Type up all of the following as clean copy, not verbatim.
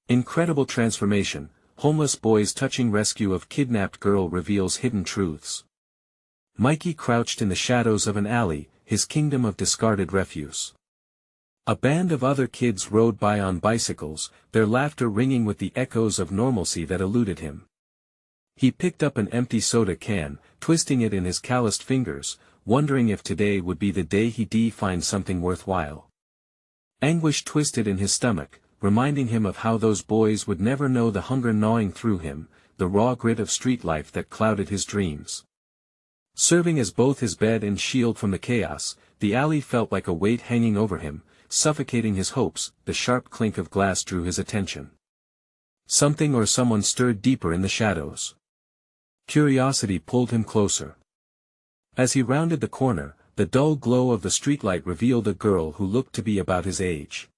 Incredible transformation, homeless boy's touching rescue of kidnapped girl reveals hidden truths. Mikey crouched in the shadows of an alley, his kingdom of discarded refuse. A band of other kids rode by on bicycles, their laughter ringing with the echoes of normalcy that eluded him. He picked up an empty soda can, twisting it in his calloused fingers, wondering if today would be the day he'd find something worthwhile. Anguish twisted in his stomach, reminding him of how those boys would never know the hunger gnawing through him, the raw grit of street life that clouded his dreams. Serving as both his bed and shield from the chaos, the alley felt like a weight hanging over him, suffocating his hopes. The sharp clink of glass drew his attention. Something or someone stirred deeper in the shadows. Curiosity pulled him closer. As he rounded the corner, the dull glow of the streetlight revealed a girl who looked to be about his age.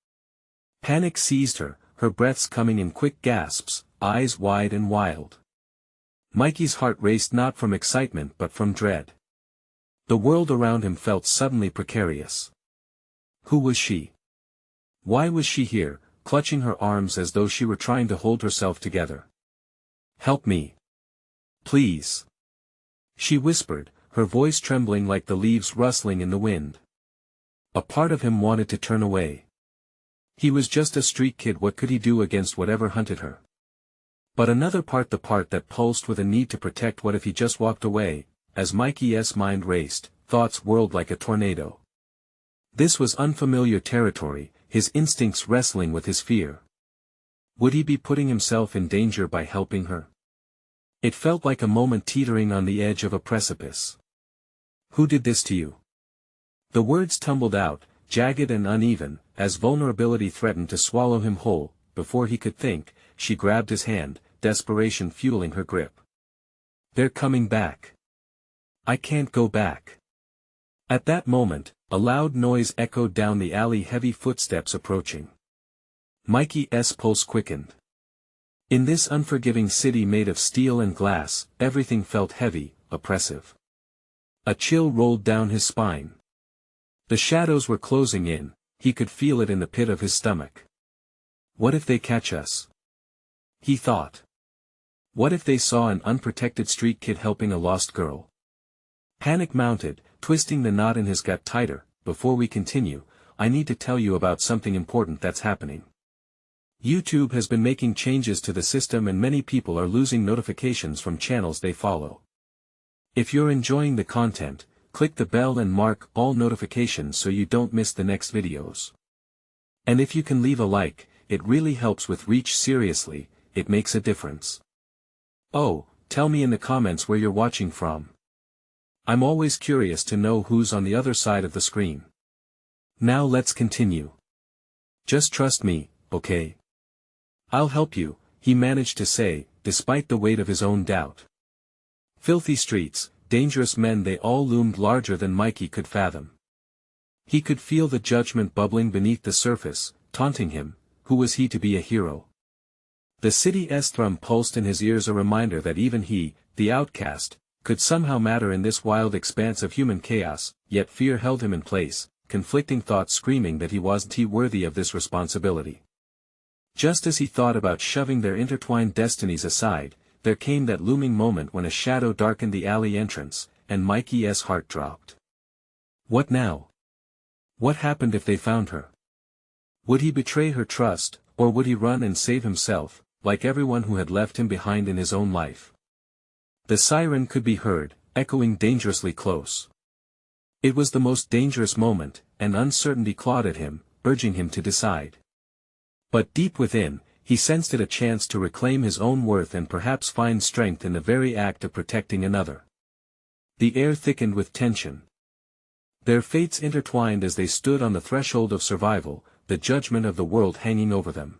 Panic seized her, her breaths coming in quick gasps, eyes wide and wild. Mikey's heart raced not from excitement but from dread. The world around him felt suddenly precarious. Who was she? Why was she here, clutching her arms as though she were trying to hold herself together? "Help me. Please," she whispered, her voice trembling like the leaves rustling in the wind. A part of him wanted to turn away. He was just a street kid, what could he do against whatever hunted her? But another part, the part that pulsed with a need to protect, what if he just walked away? As Mikey's mind raced, thoughts whirled like a tornado. This was unfamiliar territory, his instincts wrestling with his fear. Would he be putting himself in danger by helping her? It felt like a moment teetering on the edge of a precipice. "Who did this to you?" The words tumbled out, jagged and uneven, as vulnerability threatened to swallow him whole. Before he could think, she grabbed his hand, desperation fueling her grip. "They're coming back. I can't go back." At that moment, a loud noise echoed down the alley, heavy footsteps approaching. Mikey's pulse quickened. In this unforgiving city made of steel and glass, everything felt heavy, oppressive. A chill rolled down his spine. The shadows were closing in, he could feel it in the pit of his stomach. What if they catch us? He thought. What if they saw an unprotected street kid helping a lost girl? Panic mounted, twisting the knot in his gut tighter. Before we continue, I need to tell you about something important that's happening. YouTube has been making changes to the system and many people are losing notifications from channels they follow. If you're enjoying the content, click the bell and mark all notifications so you don't miss the next videos. And if you can leave a like, it really helps with reach. Seriously, it makes a difference. Oh, tell me in the comments where you're watching from. I'm always curious to know who's on the other side of the screen. Now let's continue. Just trust me, okay? I'll help you, he managed to say, despite the weight of his own doubt. Filthy streets, dangerous men, they all loomed larger than Mikey could fathom. He could feel the judgment bubbling beneath the surface, taunting him. Who was he to be a hero? The city's thrum pulsed in his ears, a reminder that even he, the outcast, could somehow matter in this wild expanse of human chaos. Yet fear held him in place, conflicting thoughts screaming that he wasn't worthy of this responsibility. Just as he thought about shoving their intertwined destinies aside, there came that looming moment when a shadow darkened the alley entrance, and Mikey's heart dropped. What now? What happened if they found her? Would he betray her trust, or would he run and save himself, like everyone who had left him behind in his own life? The siren could be heard, echoing dangerously close. It was the most dangerous moment, and uncertainty clawed at him, urging him to decide. But deep within, he sensed it, a chance to reclaim his own worth and perhaps find strength in the very act of protecting another. The air thickened with tension. Their fates intertwined as they stood on the threshold of survival, the judgment of the world hanging over them.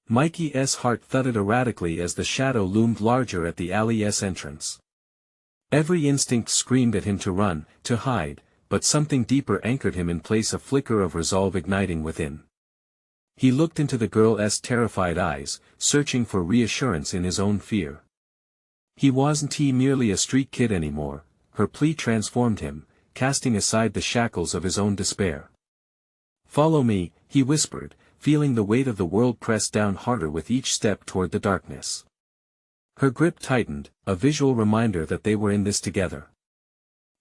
Mikey's heart thudded erratically as the shadow loomed larger at the alley's entrance. Every instinct screamed at him to run, to hide, but something deeper anchored him in place, a flicker of resolve igniting within. He looked into the girl's terrified eyes, searching for reassurance in his own fear. He wasn't merely a street kid anymore. Her plea transformed him, casting aside the shackles of his own despair. "Follow me," he whispered, feeling the weight of the world press down harder with each step toward the darkness. Her grip tightened, a visual reminder that they were in this together.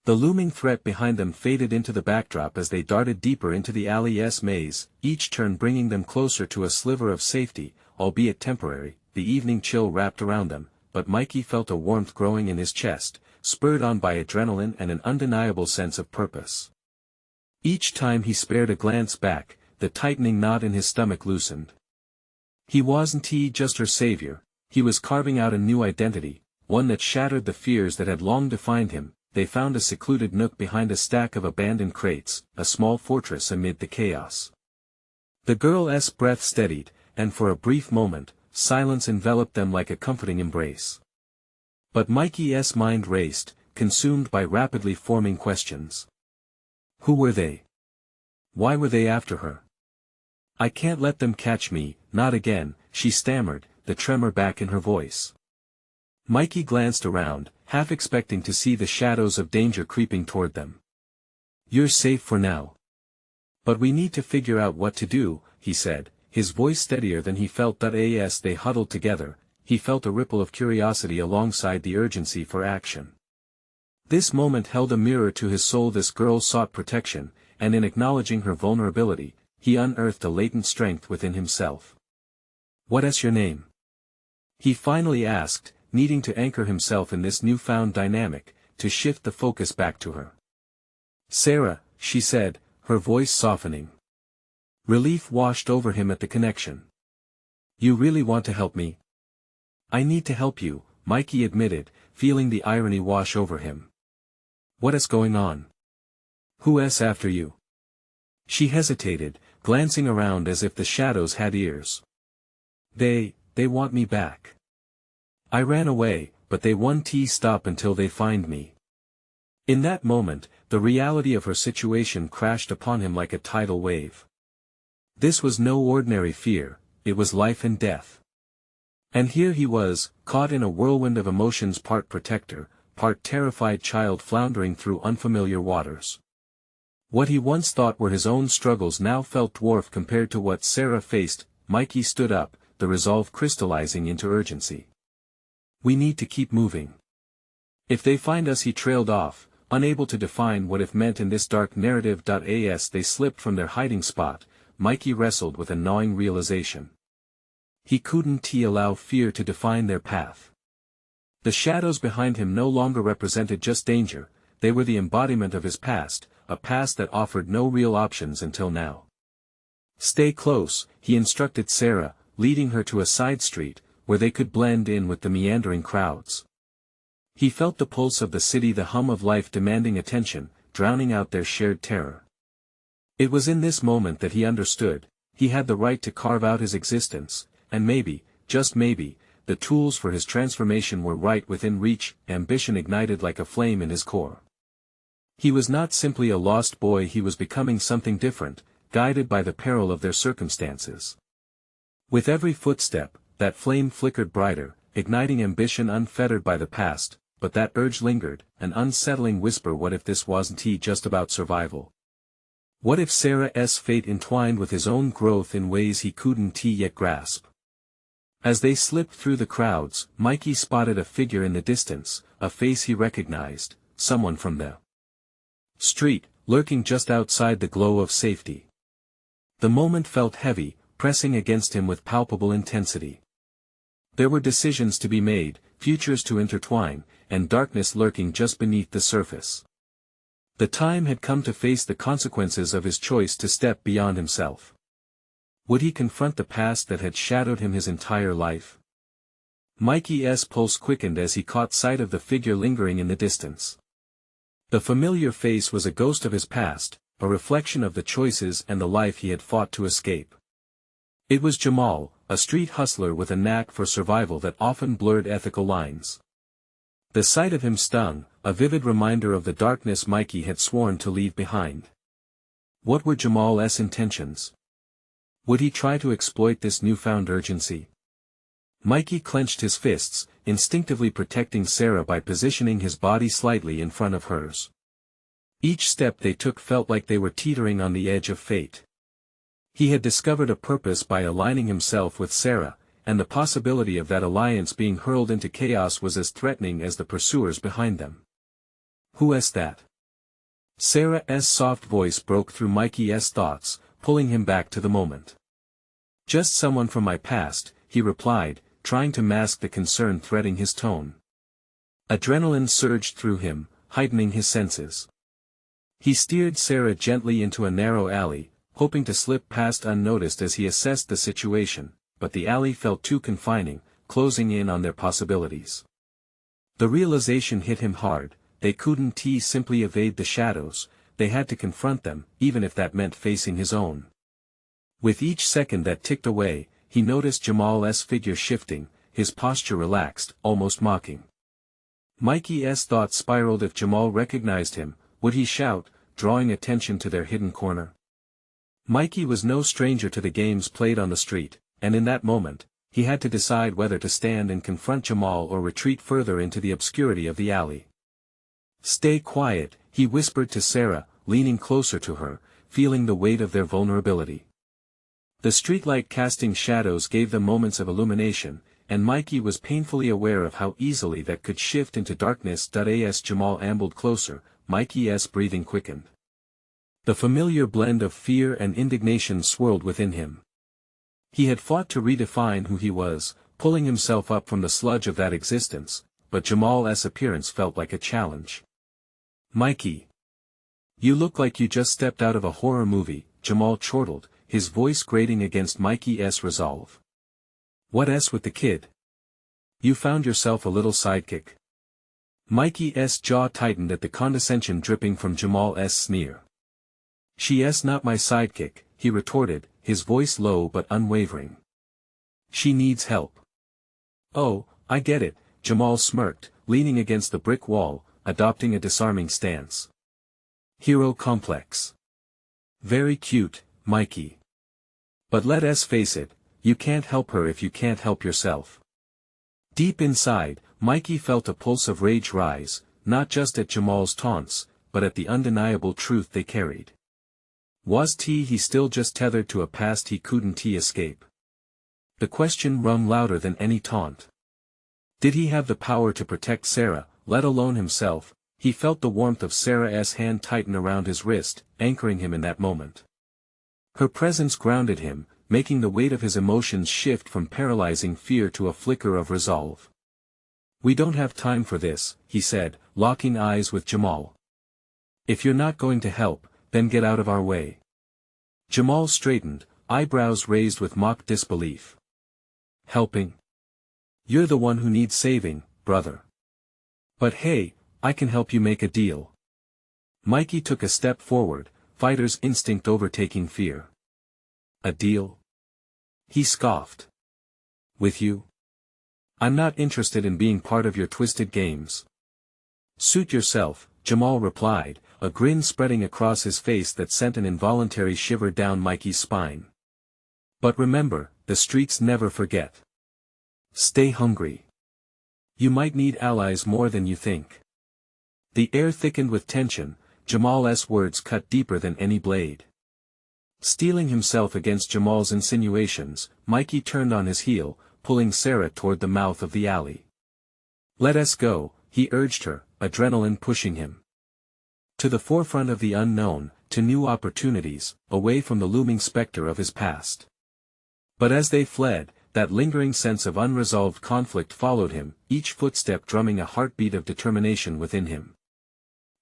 The looming threat behind them faded into the backdrop as they darted deeper into the alley's maze, each turn bringing them closer to a sliver of safety, albeit temporary. The evening chill wrapped around them, but Mikey felt a warmth growing in his chest, spurred on by adrenaline and an undeniable sense of purpose. Each time he spared a glance back, the tightening knot in his stomach loosened. He wasn't just her savior, he was carving out a new identity, one that shattered the fears that had long defined him. They found a secluded nook behind a stack of abandoned crates, a small fortress amid the chaos. The girl's breath steadied, and for a brief moment, silence enveloped them like a comforting embrace. But Mikey's mind raced, consumed by rapidly forming questions. Who were they? Why were they after her? I can't let them catch me, not again, she stammered, the tremor back in her voice. Mikey glanced around, half expecting to see the shadows of danger creeping toward them. You're safe for now. But we need to figure out what to do, he said, his voice steadier than he felt. As they huddled together, he felt a ripple of curiosity alongside the urgency for action. This moment held a mirror to his soul. This girl sought protection, and in acknowledging her vulnerability, he unearthed a latent strength within himself. What's your name? He finally asked, needing to anchor himself in this newfound dynamic, to shift the focus back to her. Sarah, she said, her voice softening. Relief washed over him at the connection. You really want to help me? I need to help you, Mikey admitted, feeling the irony wash over him. What's going on? Who's after you? She hesitated, glancing around as if the shadows had ears. They want me back. I ran away, but they won't stop until they find me. In that moment, the reality of her situation crashed upon him like a tidal wave. This was no ordinary fear, it was life and death. And here he was, caught in a whirlwind of emotions, part protector, part terrified child floundering through unfamiliar waters. What he once thought were his own struggles now felt dwarfed compared to what Sarah faced. Mikey stood up, the resolve crystallizing into urgency. We need to keep moving. If they find us, he trailed off, unable to define what if meant in this dark narrative. As they slipped from their hiding spot, Mikey wrestled with a gnawing realization. He couldn't allow fear to define their path. The shadows behind him no longer represented just danger, they were the embodiment of his past, a past that offered no real options until now. Stay close, he instructed Sarah, leading her to a side street, where they could blend in with the meandering crowds. He felt the pulse of the city, the hum of life demanding attention, drowning out their shared terror. It was in this moment that he understood, he had the right to carve out his existence, and maybe, just maybe, the tools for his transformation were right within reach. Ambition ignited like a flame in his core. He was not simply a lost boy, he was becoming something different, guided by the peril of their circumstances. With every footstep, that flame flickered brighter, igniting ambition unfettered by the past, but that urge lingered, an unsettling whisper. What if this wasn't just about survival? What if Sarah's fate entwined with his own growth in ways he couldn't yet grasp? As they slipped through the crowds, Mikey spotted a figure in the distance, a face he recognized, someone from the street, lurking just outside the glow of safety. The moment felt heavy, pressing against him with palpable intensity. There were decisions to be made, futures to intertwine, and darkness lurking just beneath the surface. The time had come to face the consequences of his choice to step beyond himself. Would he confront the past that had shadowed him his entire life? Mikey's pulse quickened as he caught sight of the figure lingering in the distance. The familiar face was a ghost of his past, a reflection of the choices and the life he had fought to escape. It was Jamal, a street hustler with a knack for survival that often blurred ethical lines. The sight of him stung, a vivid reminder of the darkness Mikey had sworn to leave behind. What were Jamal's intentions? Would he try to exploit this newfound urgency? Mikey clenched his fists, instinctively protecting Sarah by positioning his body slightly in front of hers. Each step they took felt like they were teetering on the edge of fate. He had discovered a purpose by aligning himself with Sarah, and the possibility of that alliance being hurled into chaos was as threatening as the pursuers behind them. "Who is that?" Sarah's soft voice broke through Mikey's thoughts, pulling him back to the moment. "Just someone from my past," he replied, trying to mask the concern threading his tone. Adrenaline surged through him, heightening his senses. He steered Sarah gently into a narrow alley, hoping to slip past unnoticed as he assessed the situation, but the alley felt too confining, closing in on their possibilities. The realization hit him hard: they couldn't simply evade the shadows, they had to confront them, even if that meant facing his own. With each second that ticked away, he noticed Jamal's figure shifting, his posture relaxed, almost mocking. Mikey's thoughts spiraled: if Jamal recognized him, would he shout, drawing attention to their hidden corner? Mikey was no stranger to the games played on the street, and in that moment, he had to decide whether to stand and confront Jamal or retreat further into the obscurity of the alley. "Stay quiet," he whispered to Sarah, leaning closer to her, feeling the weight of their vulnerability. The streetlight casting shadows gave them moments of illumination, and Mikey was painfully aware of how easily that could shift into darkness. As Jamal ambled closer, Mikey's breathing quickened. The familiar blend of fear and indignation swirled within him. He had fought to redefine who he was, pulling himself up from the sludge of that existence, but Jamal's appearance felt like a challenge. "Mikey. You look like you just stepped out of a horror movie," Jamal chortled, his voice grating against Mikey's resolve. "What's with the kid? You found yourself a little sidekick?" Mikey's jaw tightened at the condescension dripping from Jamal's sneer. "She's not my sidekick," he retorted, his voice low but unwavering. "She needs help." "Oh, I get it," Jamal smirked, leaning against the brick wall, adopting a disarming stance. "Hero complex. Very cute, Mikey. But let's face it, you can't help her if you can't help yourself." Deep inside, Mikey felt a pulse of rage rise, not just at Jamal's taunts, but at the undeniable truth they carried. Was he still just tethered to a past he couldn't escape? The question rung louder than any taunt. Did he have the power to protect Sarah, let alone himself? He felt the warmth of Sarah's hand tighten around his wrist, anchoring him in that moment. Her presence grounded him, making the weight of his emotions shift from paralyzing fear to a flicker of resolve. "We don't have time for this," he said, locking eyes with Jamal. "If you're not going to help, then get out of our way." Jamal straightened, eyebrows raised with mock disbelief. "Helping? You're the one who needs saving, brother. But hey, I can help you make a deal." Mikey took a step forward, fighter's instinct overtaking fear. "A deal?" he scoffed. "With you? I'm not interested in being part of your twisted games." "Suit yourself," Jamal replied, a grin spreading across his face that sent an involuntary shiver down Mikey's spine. "But remember, the streets never forget. Stay hungry. You might need allies more than you think." The air thickened with tension, Jamal's words cut deeper than any blade. Steeling himself against Jamal's insinuations, Mikey turned on his heel, pulling Sarah toward the mouth of the alley. "Let us go," he urged her, adrenaline pushing him. To the forefront of the unknown, to new opportunities, away from the looming specter of his past. But as they fled, that lingering sense of unresolved conflict followed him, each footstep drumming a heartbeat of determination within him.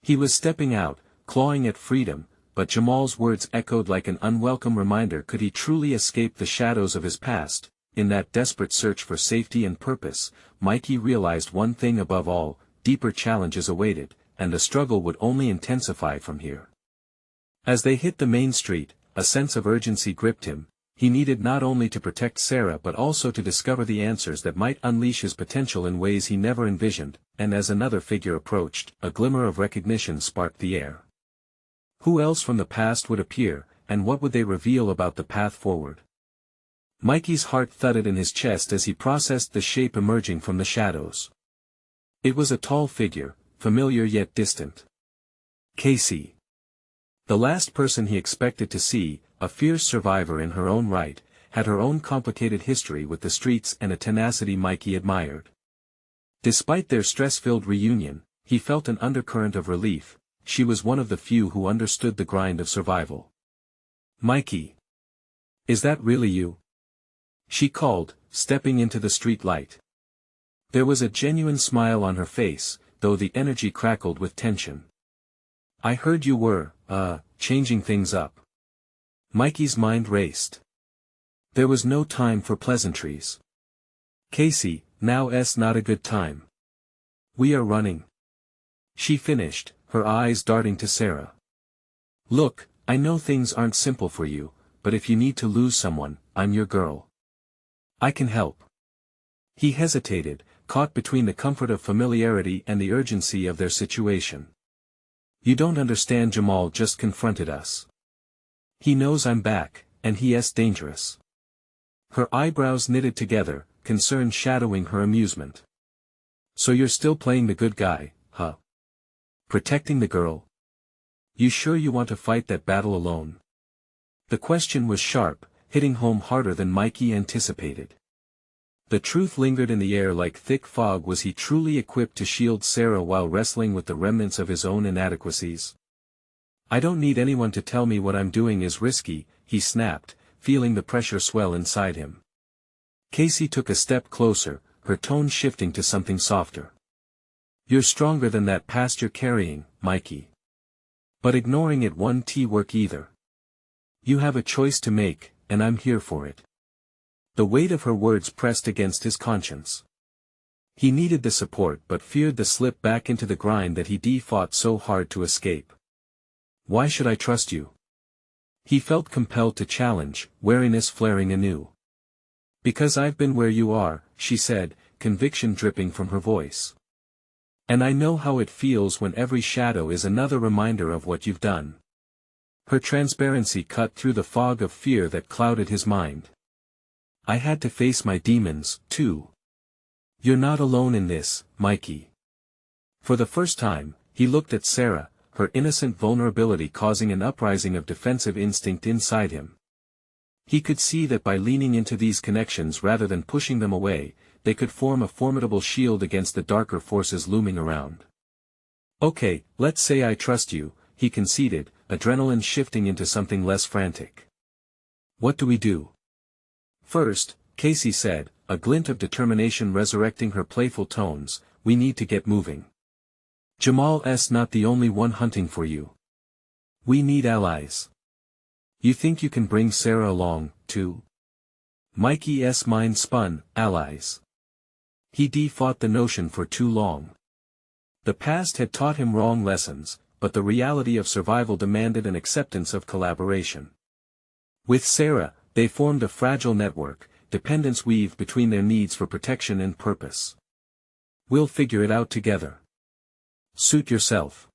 He was stepping out, clawing at freedom, but Jamal's words echoed like an unwelcome reminder. Could he truly escape the shadows of his past? In that desperate search for safety and purpose, Mikey realized one thing above all: deeper challenges awaited, and the struggle would only intensify from here. As they hit the main street, a sense of urgency gripped him. He needed not only to protect Sarah but also to discover the answers that might unleash his potential in ways he never envisioned, and as another figure approached, a glimmer of recognition sparked the air. Who else from the past would appear, and what would they reveal about the path forward? Mikey's heart thudded in his chest as he processed the shape emerging from the shadows. It was a tall figure, familiar yet distant. Casey. The last person he expected to see, a fierce survivor in her own right, had her own complicated history with the streets and a tenacity Mikey admired. Despite their stress-filled reunion, he felt an undercurrent of relief. She was one of the few who understood the grind of survival. "Mikey. Is that really you?" she called, stepping into the street light. There was a genuine smile on her face, though the energy crackled with tension. "I heard you were, changing things up." Mikey's mind raced. There was no time for pleasantries. "Casey, now's not a good time. We are running." She finished, her eyes darting to Sarah. "Look, I know things aren't simple for you, but if you need to lose someone, I'm your girl. I can help." He hesitated, caught between the comfort of familiarity and the urgency of their situation. "You don't understand. Jamal just confronted us. He knows I'm back, and he's dangerous." Her eyebrows knitted together, concern shadowing her amusement. "So you're still playing the good guy, huh? Protecting the girl? You sure you want to fight that battle alone?" The question was sharp, hitting home harder than Mikey anticipated. The truth lingered in the air like thick fog. Was he truly equipped to shield Sarah while wrestling with the remnants of his own inadequacies? "I don't need anyone to tell me what I'm doing is risky," he snapped, feeling the pressure swell inside him. Casey took a step closer, her tone shifting to something softer. "You're stronger than that past you're carrying, Mikey. But ignoring it won't work either. You have a choice to make, and I'm here for it." The weight of her words pressed against his conscience. He needed the support but feared the slip back into the grind that he fought so hard to escape. "Why should I trust you?" He felt compelled to challenge, wariness flaring anew. "Because I've been where you are," she said, conviction dripping from her voice. "And I know how it feels when every shadow is another reminder of what you've done." Her transparency cut through the fog of fear that clouded his mind. "I had to face my demons, too. You're not alone in this, Mikey." For the first time, he looked at Sarah, her innocent vulnerability causing an uprising of defensive instinct inside him. He could see that by leaning into these connections rather than pushing them away, they could form a formidable shield against the darker forces looming around. "Okay, let's say I trust you," he conceded, adrenaline shifting into something less frantic. "What do we do?" "First," Casey said, a glint of determination resurrecting her playful tones, "we need to get moving. Jamal's not the only one hunting for you. We need allies. You think you can bring Sarah along, too?" Mikey's mind spun, allies. He fought the notion for too long. The past had taught him wrong lessons, but the reality of survival demanded an acceptance of collaboration. With Sarah, they formed a fragile network, dependence weaved between their needs for protection and purpose. "We'll figure it out together. Suit yourself."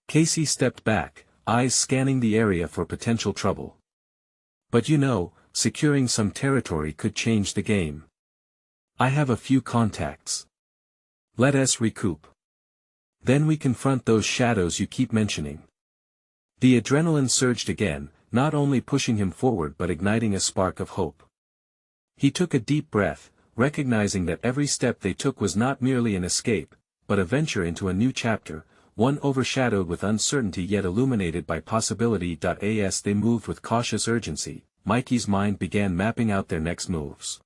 Casey stepped back, eyes scanning the area for potential trouble. "But you know, securing some territory could change the game. I have a few contacts. Let us recoup. Then we confront those shadows you keep mentioning." The adrenaline surged again, not only pushing him forward but igniting a spark of hope. He took a deep breath, recognizing that every step they took was not merely an escape, but a venture into a new chapter, one overshadowed with uncertainty yet illuminated by possibility. As they moved with cautious urgency, Mikey's mind began mapping out their next moves.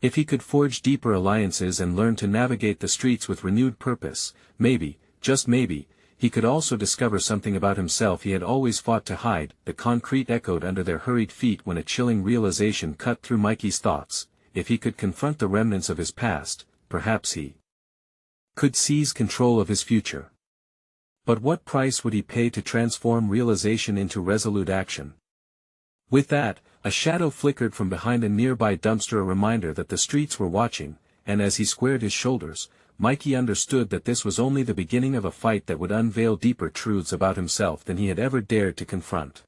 If he could forge deeper alliances and learn to navigate the streets with renewed purpose, maybe, just maybe, he could also discover something about himself he had always fought to hide. The concrete echoed under their hurried feet when a chilling realization cut through Mikey's thoughts. If he could confront the remnants of his past, perhaps he could seize control of his future. But what price would he pay to transform realization into resolute action? With that, a shadow flickered from behind a nearby dumpster, a reminder that the streets were watching, and as he squared his shoulders, Mikey understood that this was only the beginning of a fight that would unveil deeper truths about himself than he had ever dared to confront.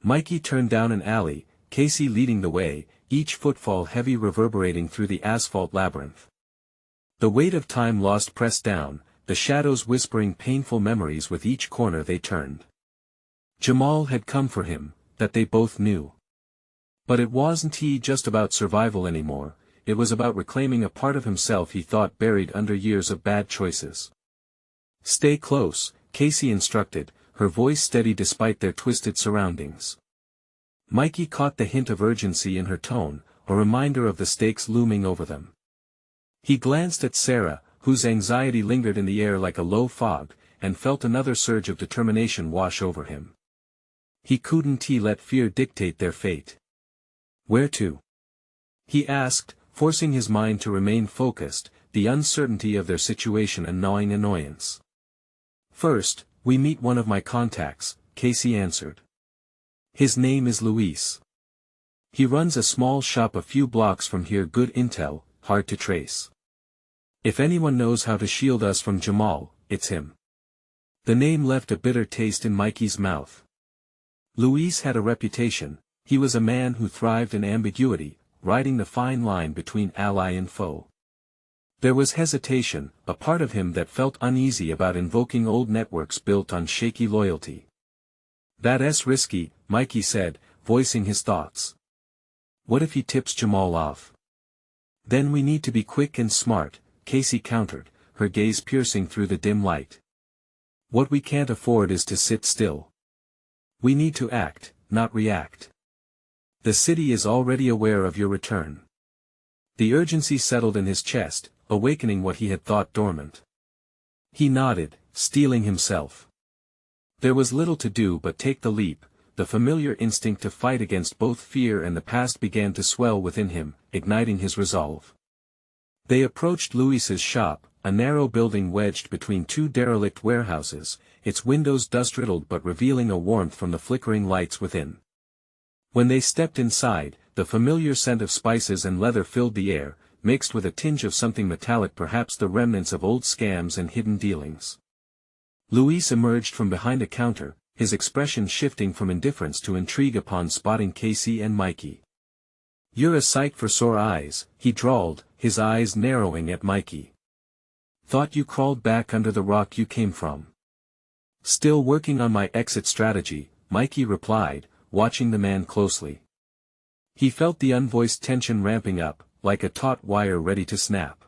Mikey turned down an alley, Casey leading the way, each footfall heavy reverberating through the asphalt labyrinth. The weight of time lost pressed down, the shadows whispering painful memories with each corner they turned. Jamal had come for him, that they both knew. But it wasn't just about survival anymore, it was about reclaiming a part of himself he thought buried under years of bad choices. "Stay close," Casey instructed, her voice steady despite their twisted surroundings. Mikey caught the hint of urgency in her tone, a reminder of the stakes looming over them. He glanced at Sarah, whose anxiety lingered in the air like a low fog, and felt another surge of determination wash over him. He couldn't let fear dictate their fate. "Where to?" he asked, forcing his mind to remain focused, the uncertainty of their situation a gnawing annoyance. "First, we meet one of my contacts," Casey answered. "His name is Luis. He runs a small shop a few blocks from here. Good intel, hard to trace. If anyone knows how to shield us from Jamal, it's him." The name left a bitter taste in Mikey's mouth. Luis had a reputation. He was a man who thrived in ambiguity, riding the fine line between ally and foe. There was hesitation, a part of him that felt uneasy about invoking old networks built on shaky loyalty. "That's risky," Mikey said, voicing his thoughts. "What if he tips Jamal off?" "Then we need to be quick and smart," Casey countered, her gaze piercing through the dim light. "What we can't afford is to sit still. We need to act, not react. The city is already aware of your return." The urgency settled in his chest, awakening what he had thought dormant. He nodded, steeling himself. There was little to do but take the leap. The familiar instinct to fight against both fear and the past began to swell within him, igniting his resolve. They approached Luis's shop, a narrow building wedged between two derelict warehouses, its windows dust-riddled but revealing a warmth from the flickering lights within. When they stepped inside, the familiar scent of spices and leather filled the air, mixed with a tinge of something metallic, perhaps the remnants of old scams and hidden dealings. Luis emerged from behind a counter, his expression shifting from indifference to intrigue upon spotting Casey and Mikey. "You're a sight for sore eyes," he drawled, his eyes narrowing at Mikey. "Thought you crawled back under the rock you came from." "Still working on my exit strategy," Mikey replied, watching the man closely. He felt the unvoiced tension ramping up, like a taut wire ready to snap.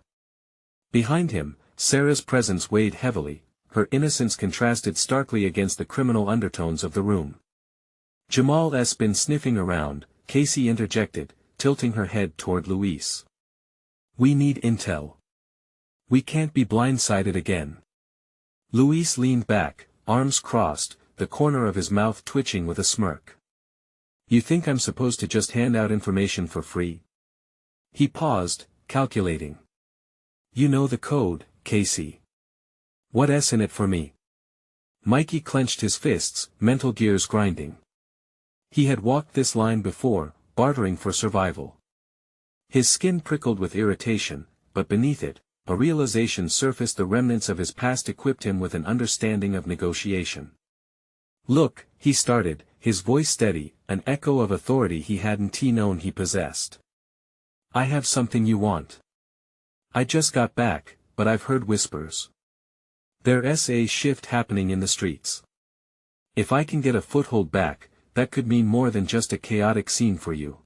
Behind him, Sarah's presence weighed heavily, her innocence contrasted starkly against the criminal undertones of the room. "Jamal's been sniffing around," Casey interjected, tilting her head toward Luis. "We need intel. We can't be blindsided again." Luis leaned back, arms crossed, the corner of his mouth twitching with a smirk. "You think I'm supposed to just hand out information for free?" He paused, calculating. "You know the code, Casey. What's in it for me?" Mikey clenched his fists, mental gears grinding. He had walked this line before, bartering for survival. His skin prickled with irritation, but beneath it, a realization surfaced. The remnants of his past equipped him with an understanding of negotiation. "Look," he started, his voice steady, an echo of authority he hadn't known he possessed. "I have something you want. I just got back, but I've heard whispers. There's a shift happening in the streets. If I can get a foothold back, that could mean more than just a chaotic scene for you."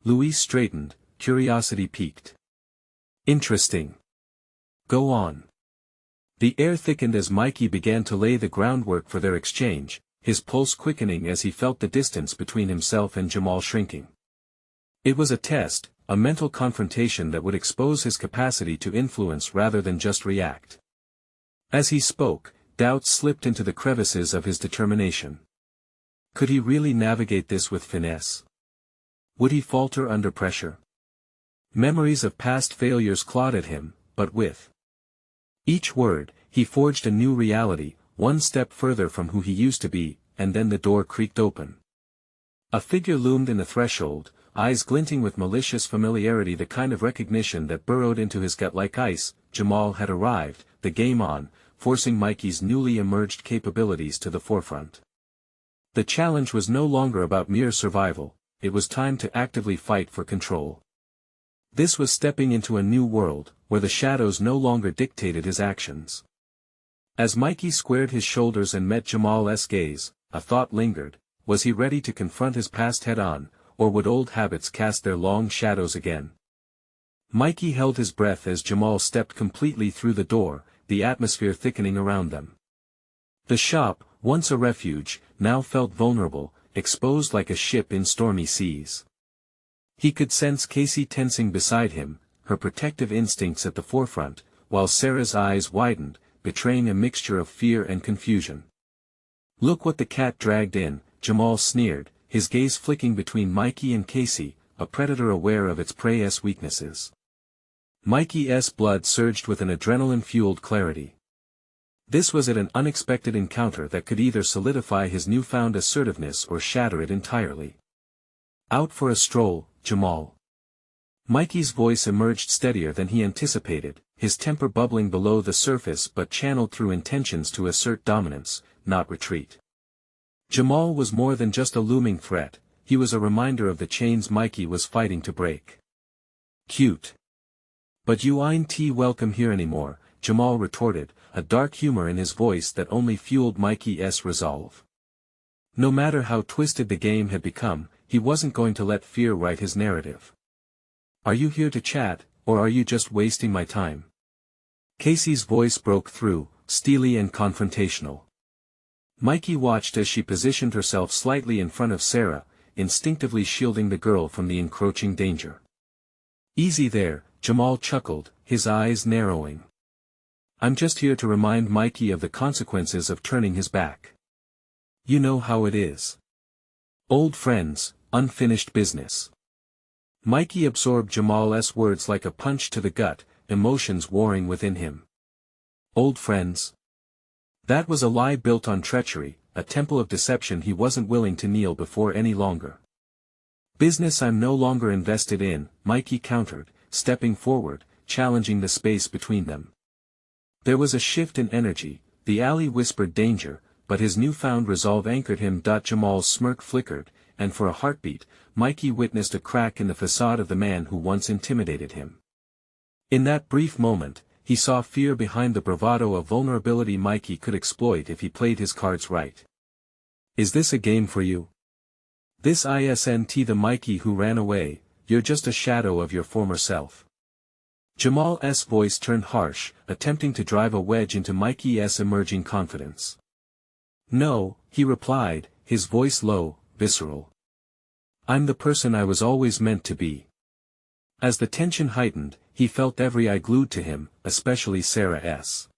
Luis straightened, curiosity piqued. "Interesting. Go on." The air thickened as Mikey began to lay the groundwork for their exchange, his pulse quickening as he felt the distance between himself and Jamal shrinking. It was a test, a mental confrontation that would expose his capacity to influence rather than just react. As he spoke, doubts slipped into the crevices of his determination. Could he really navigate this with finesse? Would he falter under pressure? Memories of past failures clawed at him, but with each word, he forged a new reality, one step further from who he used to be, and then the door creaked open. A figure loomed in the threshold, eyes glinting with malicious familiarity, the kind of recognition that burrowed into his gut like ice. Jamal had arrived, the game on, forcing Mikey's newly emerged capabilities to the forefront. The challenge was no longer about mere survival, it was time to actively fight for control. This was stepping into a new world, where the shadows no longer dictated his actions. As Mikey squared his shoulders and met Jamal's gaze, a thought lingered. Was he ready to confront his past head-on, or would old habits cast their long shadows again? Mikey held his breath as Jamal stepped completely through the door, the atmosphere thickening around them. The shop, once a refuge, now felt vulnerable, exposed like a ship in stormy seas. He could sense Casey tensing beside him, her protective instincts at the forefront, while Sarah's eyes widened, betraying a mixture of fear and confusion. "Look what the cat dragged in," Jamal sneered, his gaze flicking between Mikey and Casey, a predator aware of its prey's weaknesses. Mikey's blood surged with an adrenaline-fueled clarity. This was an unexpected encounter that could either solidify his newfound assertiveness or shatter it entirely. "Out for a stroll, Jamal." Mikey's voice emerged steadier than he anticipated, his temper bubbling below the surface but channeled through intentions to assert dominance, not retreat. Jamal was more than just a looming threat, he was a reminder of the chains Mikey was fighting to break. "Cute. But you ain't welcome here anymore," Jamal retorted, a dark humor in his voice that only fueled Mikey's resolve. No matter how twisted the game had become, he wasn't going to let fear write his narrative. "Are you here to chat, or are you just wasting my time?" Casey's voice broke through, steely and confrontational. Mikey watched as she positioned herself slightly in front of Sarah, instinctively shielding the girl from the encroaching danger. "Easy there," Jamal chuckled, his eyes narrowing. "I'm just here to remind Mikey of the consequences of turning his back. You know how it is. Old friends, unfinished business." Mikey absorbed Jamal's words like a punch to the gut, emotions warring within him. Old friends? That was a lie built on treachery, a temple of deception he wasn't willing to kneel before any longer. "Business I'm no longer invested in," Mikey countered, stepping forward, challenging the space between them. There was a shift in energy, the alley whispered danger, but his newfound resolve anchored him. Jamal's smirk flickered, and for a heartbeat, Mikey witnessed a crack in the facade of the man who once intimidated him. In that brief moment, he saw fear behind the bravado of vulnerability Mikey could exploit if he played his cards right. "Is this a game for you? This isn't the Mikey who ran away, you're just a shadow of your former self." Jamal's voice turned harsh, attempting to drive a wedge into Mikey's emerging confidence. "No," he replied, his voice low, visceral. "I'm the person I was always meant to be." As the tension heightened, he felt every eye glued to him, especially Sarah's.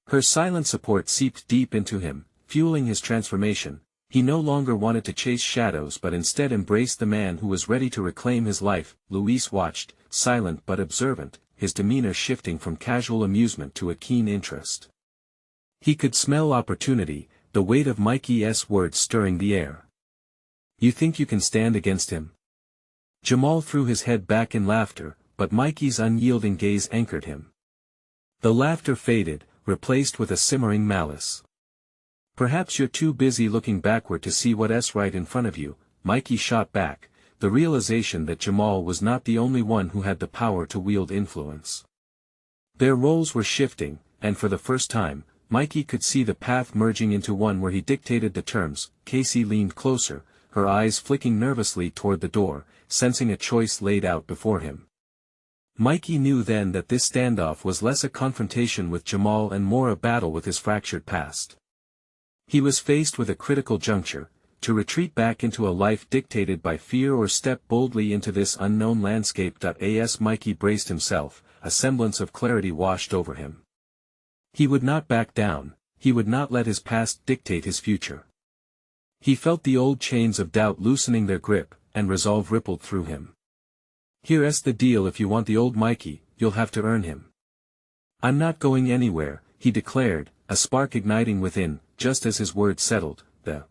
Her silent support seeped deep into him, fueling his transformation. He no longer wanted to chase shadows but instead embraced the man who was ready to reclaim his life. Luis watched, silent but observant, his demeanor shifting from casual amusement to a keen interest. He could smell opportunity, the weight of Mikey's words stirring the air. "You think you can stand against him?" Jamal threw his head back in laughter, but Mikey's unyielding gaze anchored him. The laughter faded, replaced with a simmering malice. "Perhaps you're too busy looking backward to see what's right in front of you," Mikey shot back, the realization that Jamal was not the only one who had the power to wield influence. Their roles were shifting, and for the first time, Mikey could see the path merging into one where he dictated the terms. Casey leaned closer, her eyes flicking nervously toward the door, sensing a choice laid out before him. Mikey knew then that this standoff was less a confrontation with Jamal and more a battle with his fractured past. He was faced with a critical juncture, to retreat back into a life dictated by fear or step boldly into this unknown landscape. As Mikey braced himself, a semblance of clarity washed over him. He would not back down, he would not let his past dictate his future. He felt the old chains of doubt loosening their grip, and resolve rippled through him. "Here's the deal: if you want the old Mikey, you'll have to earn him." "I'm not going anywhere," he declared, a spark igniting within. Just as his words settled, the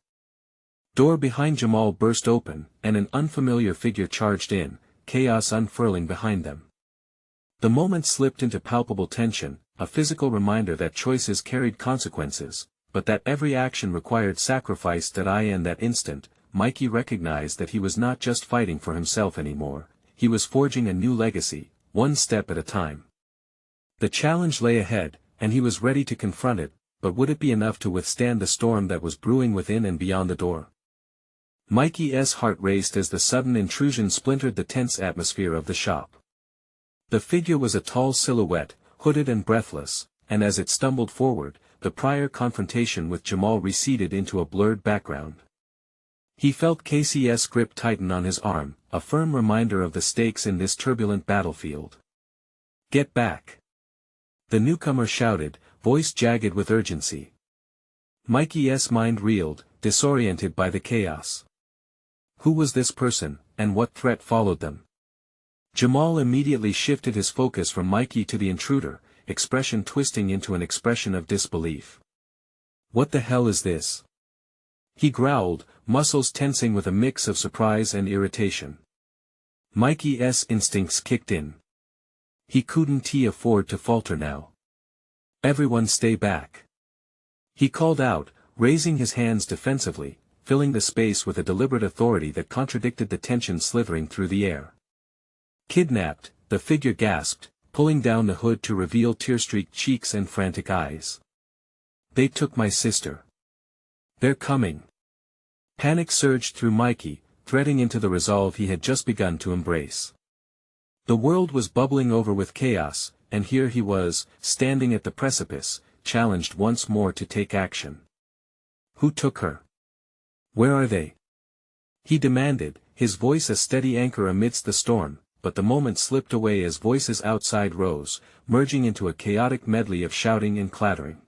door behind Jamal burst open, and an unfamiliar figure charged in, chaos unfurling behind them. The moment slipped into palpable tension, a physical reminder that choices carried consequences, but that every action required sacrifice. In that instant, Mikey recognized that he was not just fighting for himself anymore, he was forging a new legacy, one step at a time. The challenge lay ahead, and he was ready to confront it, but would it be enough to withstand the storm that was brewing within and beyond the door? Mikey's heart raced as the sudden intrusion splintered the tense atmosphere of the shop. The figure was a tall silhouette, hooded and breathless, and as it stumbled forward, the prior confrontation with Jamal receded into a blurred background. He felt Casey's grip tighten on his arm, a firm reminder of the stakes in this turbulent battlefield. "Get back!" the newcomer shouted, voice jagged with urgency. Mikey's mind reeled, disoriented by the chaos. Who was this person, and what threat followed them? Jamal immediately shifted his focus from Mikey to the intruder, expression twisting into an expression of disbelief. "What the hell is this?" he growled, muscles tensing with a mix of surprise and irritation. Mikey's instincts kicked in. He couldn't afford to falter now. "Everyone stay back!" he called out, raising his hands defensively, filling the space with a deliberate authority that contradicted the tension slithering through the air. "Kidnapped," the figure gasped, pulling down the hood to reveal tear-streaked cheeks and frantic eyes. "They took my sister. They're coming." Panic surged through Mikey, threading into the resolve he had just begun to embrace. The world was bubbling over with chaos, and here he was, standing at the precipice, challenged once more to take action. "Who took her? Where are they?" he demanded, his voice a steady anchor amidst the storm, but the moment slipped away as voices outside rose, merging into a chaotic medley of shouting and clattering.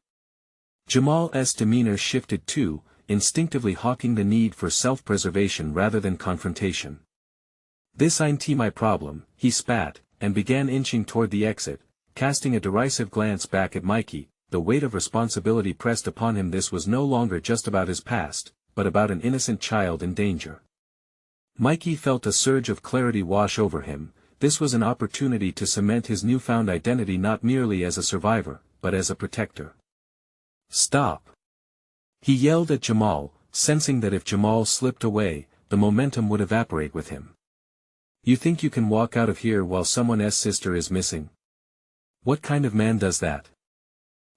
Jamal's demeanor shifted too, instinctively hawking the need for self-preservation rather than confrontation. "This ain't my problem," he spat, and began inching toward the exit, casting a derisive glance back at Mikey. The weight of responsibility pressed upon him. This was no longer just about his past, but about an innocent child in danger. Mikey felt a surge of clarity wash over him. This was an opportunity to cement his newfound identity not merely as a survivor, but as a protector. "Stop!" he yelled at Jamal, sensing that if Jamal slipped away, the momentum would evaporate with him. "You think you can walk out of here while someone's sister is missing? What kind of man does that?"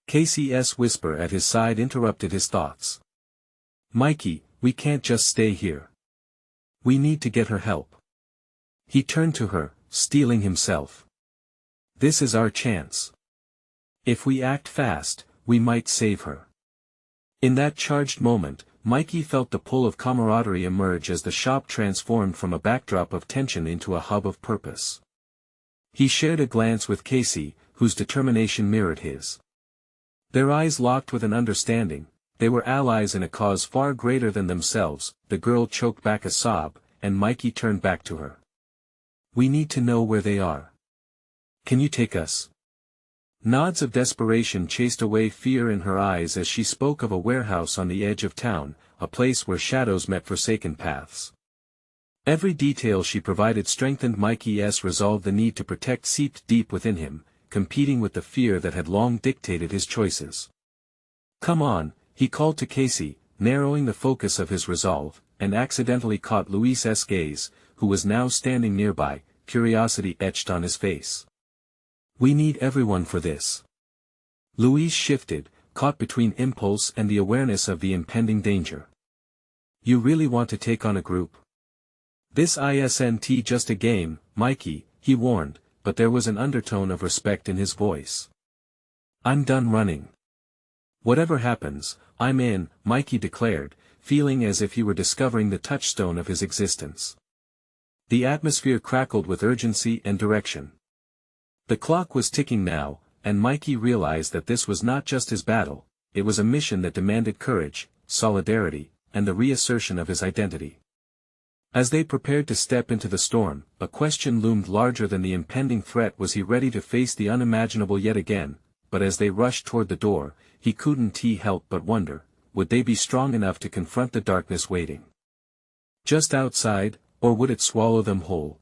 Casey's whisper at his side interrupted his thoughts. "Mikey, we can't just stay here. We need to get her help." He turned to her, steeling himself. "This is our chance. If we act fast, we might save her." In that charged moment, Mikey felt the pull of camaraderie emerge as the shop transformed from a backdrop of tension into a hub of purpose. He shared a glance with Casey, whose determination mirrored his. Their eyes locked with an understanding. They were allies in a cause far greater than themselves. The girl choked back a sob, and Mikey turned back to her. "We need to know where they are. Can you take us?" Nods of desperation chased away fear in her eyes as she spoke of a warehouse on the edge of town, a place where shadows met forsaken paths. Every detail she provided strengthened Mikey's resolve. The need to protect seeped deep within him, competing with the fear that had long dictated his choices. "Come on," he called to Casey, narrowing the focus of his resolve, and accidentally caught Luis's gaze, who was now standing nearby, curiosity etched on his face. "We need everyone for this." Luis shifted, caught between impulse and the awareness of the impending danger. "You really want to take on a group? This isn't just a game, Mikey," he warned, but there was an undertone of respect in his voice. "I'm done running. Whatever happens, I'm in," Mikey declared, feeling as if he were discovering the touchstone of his existence. The atmosphere crackled with urgency and direction. The clock was ticking now, and Mikey realized that this was not just his battle, it was a mission that demanded courage, solidarity, and the reassertion of his identity. As they prepared to step into the storm, a question loomed larger than the impending threat. Was he ready to face the unimaginable yet again? But as they rushed toward the door, he couldn't help but wonder, would they be strong enough to confront the darkness waiting just outside, or would it swallow them whole?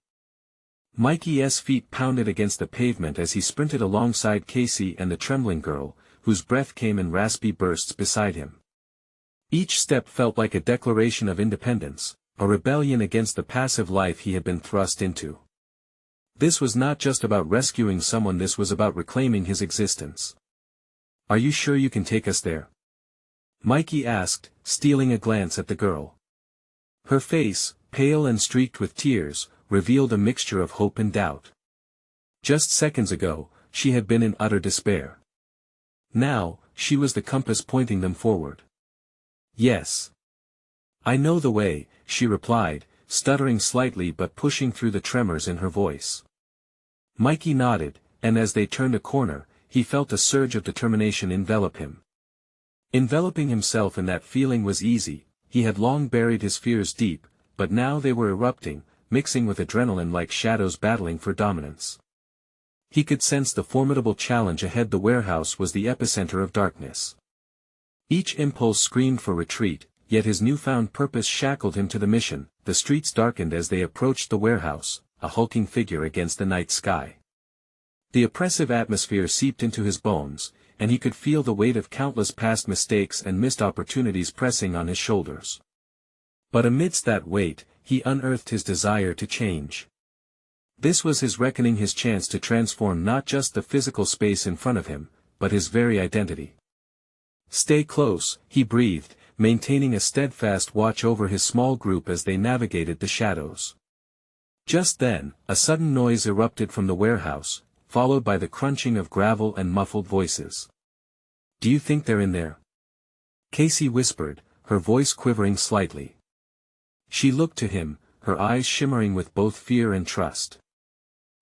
Mikey's feet pounded against the pavement as he sprinted alongside Casey and the trembling girl, whose breath came in raspy bursts beside him. Each step felt like a declaration of independence, a rebellion against the passive life he had been thrust into. This was not just about rescuing someone, this was about reclaiming his existence. "Are you sure you can take us there?" Mikey asked, stealing a glance at the girl. Her face, pale and streaked with tears, revealed a mixture of hope and doubt. Just seconds ago, she had been in utter despair. Now, she was the compass pointing them forward. Yes. I know the way, she replied, stuttering slightly but pushing through the tremors in her voice. Mikey nodded, and as they turned a corner, he felt a surge of determination envelop him. Enveloping himself in that feeling was easy, he had long buried his fears deep, but now they were erupting, mixing with adrenaline like shadows battling for dominance. He could sense the formidable challenge ahead. The warehouse was the epicenter of darkness. Each impulse screamed for retreat, yet his newfound purpose shackled him to the mission. The streets darkened as they approached the warehouse, a hulking figure against the night sky. The oppressive atmosphere seeped into his bones, and he could feel the weight of countless past mistakes and missed opportunities pressing on his shoulders. But amidst that weight, he unearthed his desire to change. This was his reckoning, his chance to transform not just the physical space in front of him, but his very identity. Stay close, he breathed, maintaining a steadfast watch over his small group as they navigated the shadows. Just then, a sudden noise erupted from the warehouse, followed by the crunching of gravel and muffled voices. "Do you think they're in there?" Casey whispered, her voice quivering slightly. She looked to him, her eyes shimmering with both fear and trust.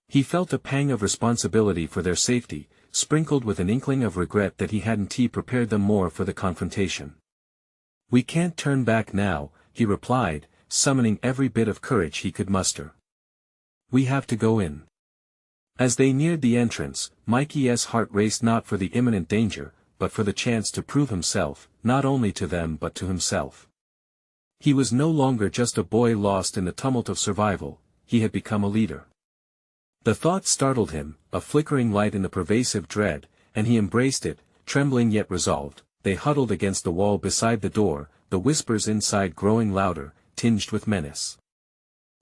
He felt a pang of responsibility for their safety, sprinkled with an inkling of regret that he hadn't prepared them more for the confrontation. "We can't turn back now," he replied, summoning every bit of courage he could muster. "We have to go in." As they neared the entrance, Mikey's heart raced not for the imminent danger, but for the chance to prove himself, not only to them but to himself. He was no longer just a boy lost in the tumult of survival, he had become a leader. The thought startled him, a flickering light in the pervasive dread, and he embraced it, trembling yet resolved. They huddled against the wall beside the door, the whispers inside growing louder, tinged with menace.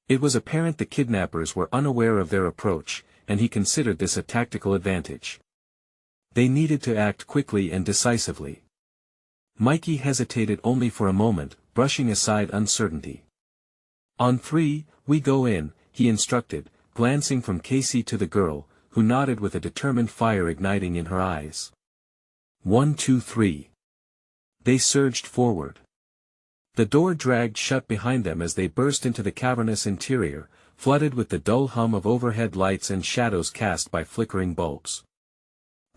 It was apparent the kidnappers were unaware of their approach, and he considered this a tactical advantage. They needed to act quickly and decisively. Mikey hesitated only for a moment, brushing aside uncertainty. "On three, we go in," he instructed, glancing from Casey to the girl, who nodded with a determined fire igniting in her eyes. 1, 2, 3. They surged forward. The door dragged shut behind them as they burst into the cavernous interior, flooded with the dull hum of overhead lights and shadows cast by flickering bulbs.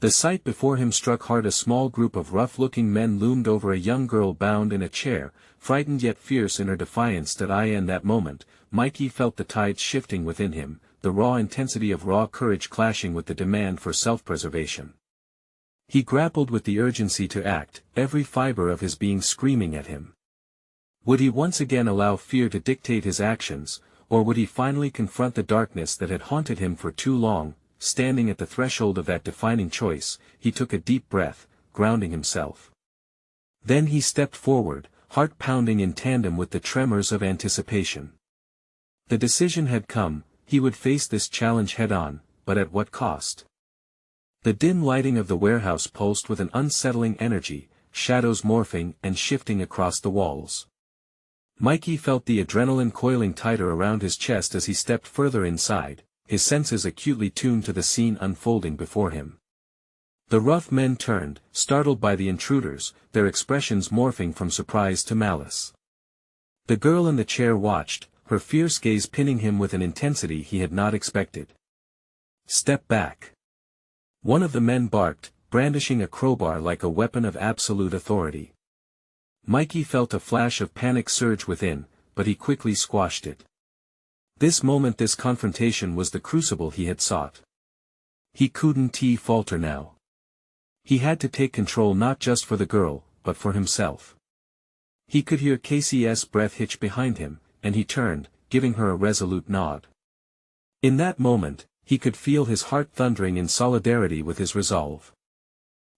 The sight before him struck hard. A small group of rough-looking men loomed over a young girl bound in a chair, frightened yet fierce in her defiance. In that moment, Mikey felt the tides shifting within him, the raw intensity of raw courage clashing with the demand for self-preservation. He grappled with the urgency to act, every fiber of his being screaming at him. Would he once again allow fear to dictate his actions, or would he finally confront the darkness that had haunted him for too long? Standing at the threshold of that defining choice, he took a deep breath, grounding himself. Then he stepped forward, heart pounding in tandem with the tremors of anticipation. The decision had come, he would face this challenge head-on, but at what cost? The dim lighting of the warehouse pulsed with an unsettling energy, shadows morphing and shifting across the walls. Mikey felt the adrenaline coiling tighter around his chest as he stepped further inside, his senses acutely tuned to the scene unfolding before him. The rough men turned, startled by the intruders, their expressions morphing from surprise to malice. The girl in the chair watched, her fierce gaze pinning him with an intensity he had not expected. "Step back." One of the men barked, brandishing a crowbar like a weapon of absolute authority. Mikey felt a flash of panic surge within, but he quickly squashed it. This moment, this confrontation was the crucible he had sought. He couldn't falter now. He had to take control not just for the girl, but for himself. He could hear Casey's breath hitch behind him, and he turned, giving her a resolute nod. In that moment, he could feel his heart thundering in solidarity with his resolve.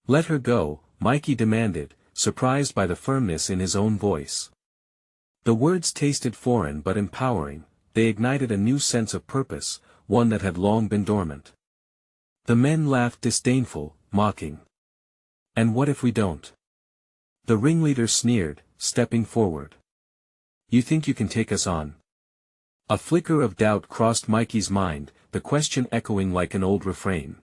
"Let her go," Mikey demanded, surprised by the firmness in his own voice. The words tasted foreign but empowering, they ignited a new sense of purpose, one that had long been dormant. The men laughed disdainful, mocking. "And what if we don't?" The ringleader sneered, stepping forward. You think you can take us on? A flicker of doubt crossed Mikey's mind, the question echoing like an old refrain.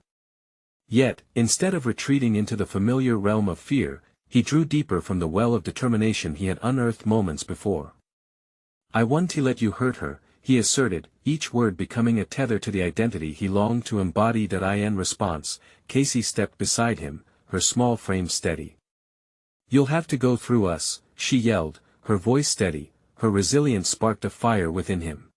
Yet, instead of retreating into the familiar realm of fear, he drew deeper from the well of determination he had unearthed moments before. I won't let you hurt her, he asserted, each word becoming a tether to the identity he longed to embody. In response, Casey stepped beside him, her small frame steady. You'll have to go through us, she yelled, her voice steady, her resilience sparked a fire within him.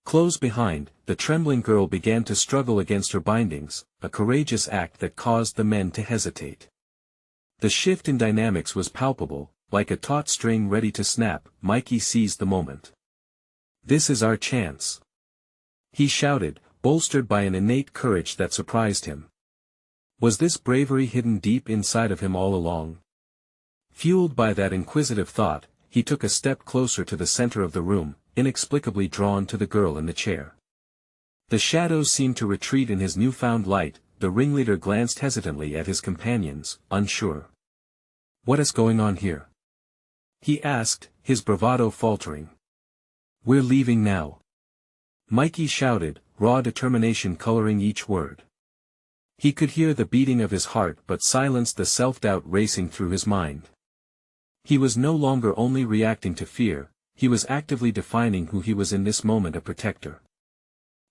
Close behind, the trembling girl began to struggle against her bindings, a courageous act that caused the men to hesitate. The shift in dynamics was palpable, like a taut string ready to snap. Mikey seized the moment. This is our chance, he shouted, bolstered by an innate courage that surprised him. Was this bravery hidden deep inside of him all along? Fueled by that inquisitive thought, he took a step closer to the center of the room, inexplicably drawn to the girl in the chair. The shadows seemed to retreat in his newfound light. The ringleader glanced hesitantly at his companions, unsure. What is going on here? He asked, his bravado faltering. We're leaving now, Mikey shouted, raw determination coloring each word. He could hear the beating of his heart but silenced the self-doubt racing through his mind. He was no longer only reacting to fear, he was actively defining who he was in this moment, a protector.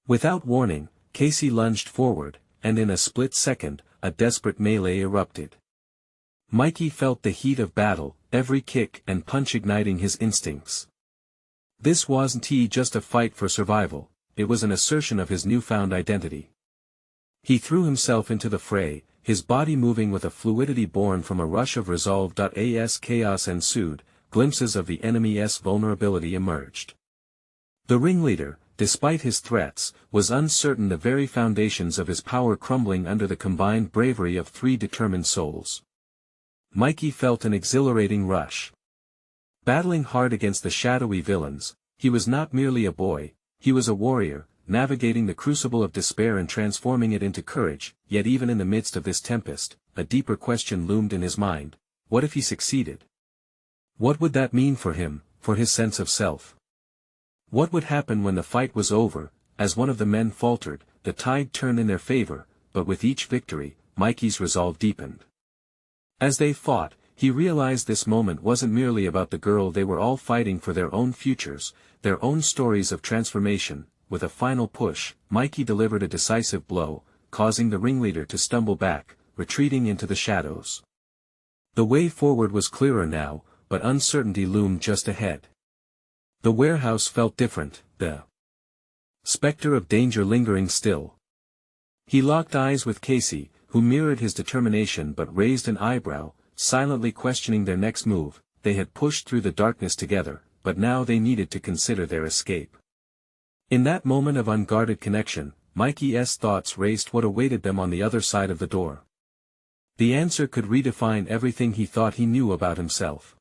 Without warning, Casey lunged forward, and in a split second, a desperate melee erupted. Mikey felt the heat of battle, every kick and punch igniting his instincts. This wasn't just a fight for survival, it was an assertion of his newfound identity. He threw himself into the fray, his body moving with a fluidity born from a rush of resolve. As chaos ensued, glimpses of the enemy's vulnerability emerged. The ringleader, despite his threats, was uncertain, the very foundations of his power crumbling under the combined bravery of three determined souls. Mikey felt an exhilarating rush. Battling hard against the shadowy villains, he was not merely a boy, he was a warrior, navigating the crucible of despair and transforming it into courage. Yet even in the midst of this tempest, a deeper question loomed in his mind: what if he succeeded? What would that mean for him, for his sense of self? What would happen when the fight was over? As one of the men faltered, the tide turned in their favor, but with each victory, Mikey's resolve deepened. As they fought, he realized this moment wasn't merely about the girl. They were all fighting for their own futures, their own stories of transformation. With a final push, Mikey delivered a decisive blow, causing the ringleader to stumble back, retreating into the shadows. The way forward was clearer now, but uncertainty loomed just ahead. The warehouse felt different, the specter of danger lingering still. He locked eyes with Casey, who mirrored his determination but raised an eyebrow, silently questioning their next move. They had pushed through the darkness together, but now they needed to consider their escape. In that moment of unguarded connection, Mikey's thoughts raced what awaited them on the other side of the door. The answer could redefine everything he thought he knew about himself.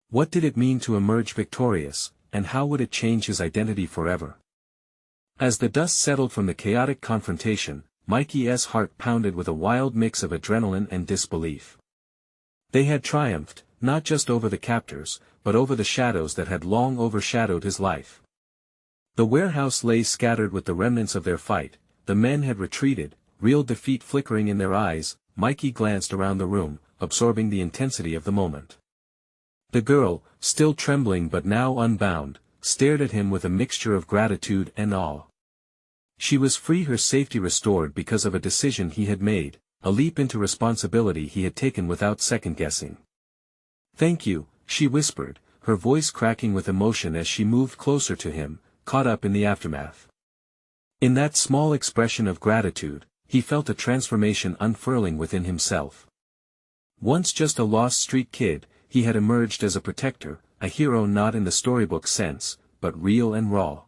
What did it mean to emerge victorious, and how would it change his identity forever? As the dust settled from the chaotic confrontation, Mikey's heart pounded with a wild mix of adrenaline and disbelief. They had triumphed, not just over the captors, but over the shadows that had long overshadowed his life. The warehouse lay scattered with the remnants of their fight, the men had retreated, real defeat flickering in their eyes. Mikey glanced around the room, absorbing the intensity of the moment. The girl, still trembling but now unbound, stared at him with a mixture of gratitude and awe. She was free, her safety restored because of a decision he had made, a leap into responsibility he had taken without second-guessing. "Thank you," she whispered, her voice cracking with emotion as she moved closer to him, caught up in the aftermath. In that small expression of gratitude, he felt a transformation unfurling within himself. Once just a lost street kid, he had emerged as a protector, a hero not in the storybook sense, but real and raw.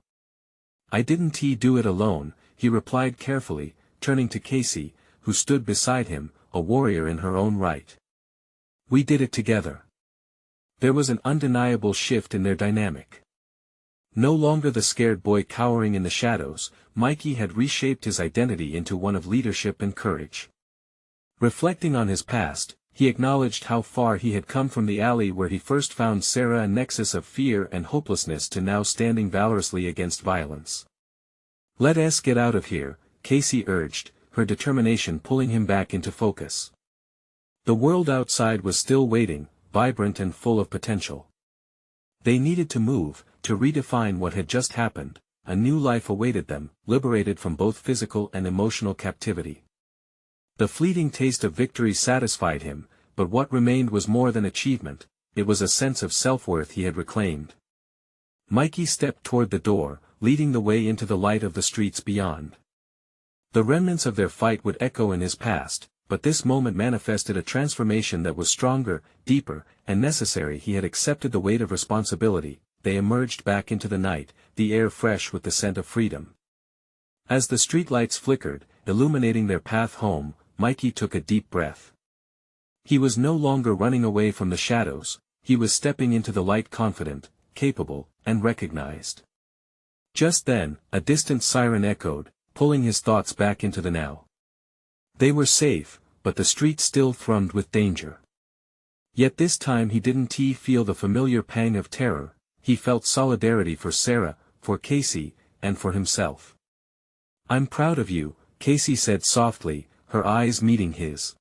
"I didn't do it alone," he replied carefully, turning to Casey, who stood beside him, a warrior in her own right. "We did it together." There was an undeniable shift in their dynamic. No longer the scared boy cowering in the shadows, Mikey had reshaped his identity into one of leadership and courage. Reflecting on his past, he acknowledged how far he had come from the alley where he first found Sarah, a nexus of fear and hopelessness, to now standing valorously against violence. "Let us get out of here," Casey urged, her determination pulling him back into focus. The world outside was still waiting, vibrant and full of potential. They needed to move, to redefine what had just happened. A new life awaited them, liberated from both physical and emotional captivity. The fleeting taste of victory satisfied him, but what remained was more than achievement, it was a sense of self-worth he had reclaimed. Mikey stepped toward the door, leading the way into the light of the streets beyond. The remnants of their fight would echo in his past, but this moment manifested a transformation that was stronger, deeper, and necessary. He had accepted the weight of responsibility. They emerged back into the night, the air fresh with the scent of freedom. As the streetlights flickered, illuminating their path home, Mikey took a deep breath. He was no longer running away from the shadows, he was stepping into the light, confident, capable, and recognized. Just then, a distant siren echoed, pulling his thoughts back into the now. They were safe, but the street still thrummed with danger. Yet this time he didn't feel the familiar pang of terror, he felt solidarity for Sarah, for Casey, and for himself. "I'm proud of you," Casey said softly, her eyes meeting his.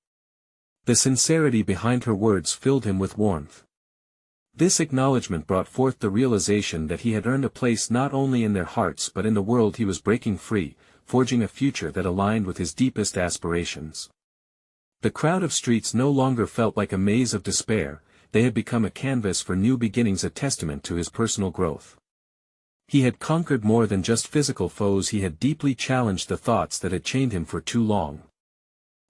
The sincerity behind her words filled him with warmth. This acknowledgement brought forth the realization that he had earned a place not only in their hearts but in the world. He was breaking free, forging a future that aligned with his deepest aspirations. The crowd of streets no longer felt like a maze of despair, they had become a canvas for new beginnings, a testament to his personal growth. He had conquered more than just physical foes, he had deeply challenged the thoughts that had chained him for too long.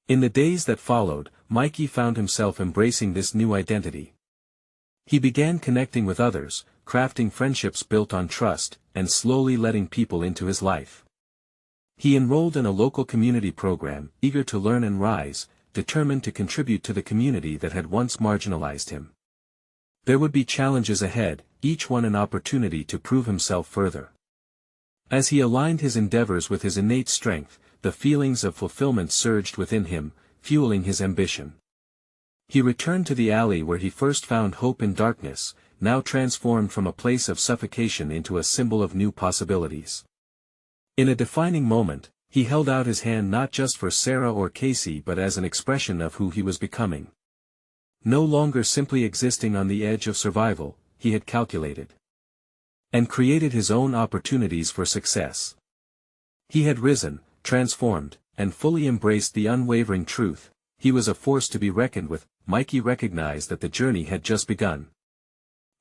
In the days that followed, Mikey found himself embracing this new identity. He began connecting with others, crafting friendships built on trust, and slowly letting people into his life. He enrolled in a local community program, eager to learn and rise, determined to contribute to the community that had once marginalized him. There would be challenges ahead, each one an opportunity to prove himself further. As he aligned his endeavors with his innate strength, the feelings of fulfillment surged within him, fueling his ambition. He returned to the alley where he first found hope in darkness, now transformed from a place of suffocation into a symbol of new possibilities. In a defining moment, he held out his hand not just for Sarah or Casey but as an expression of who he was becoming. No longer simply existing on the edge of survival, he had calculated and created his own opportunities for success. He had risen, transformed, and fully embraced the unwavering truth, he was a force to be reckoned with. Mikey recognized that the journey had just begun.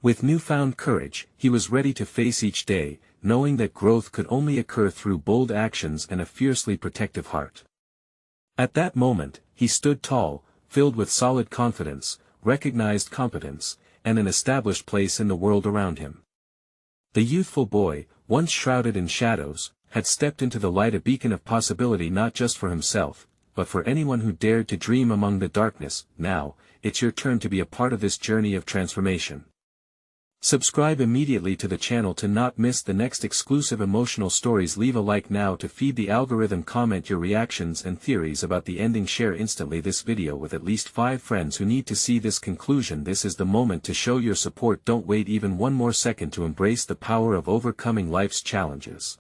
With newfound courage, he was ready to face each day, knowing that growth could only occur through bold actions and a fiercely protective heart. At that moment, he stood tall, filled with solid confidence, recognized competence, and an established place in the world around him. The youthful boy, once shrouded in shadows, had stepped into the light, a beacon of possibility not just for himself, but for anyone who dared to dream among the darkness. Now, it's your turn to be a part of this journey of transformation. Subscribe immediately to the channel to not miss the next exclusive emotional stories. Leave a like now to feed the algorithm. Comment your reactions and theories about the ending. Share instantly this video with at least 5 friends who need to see this conclusion. This is the moment to show your support. Don't wait even one more second to embrace the power of overcoming life's challenges.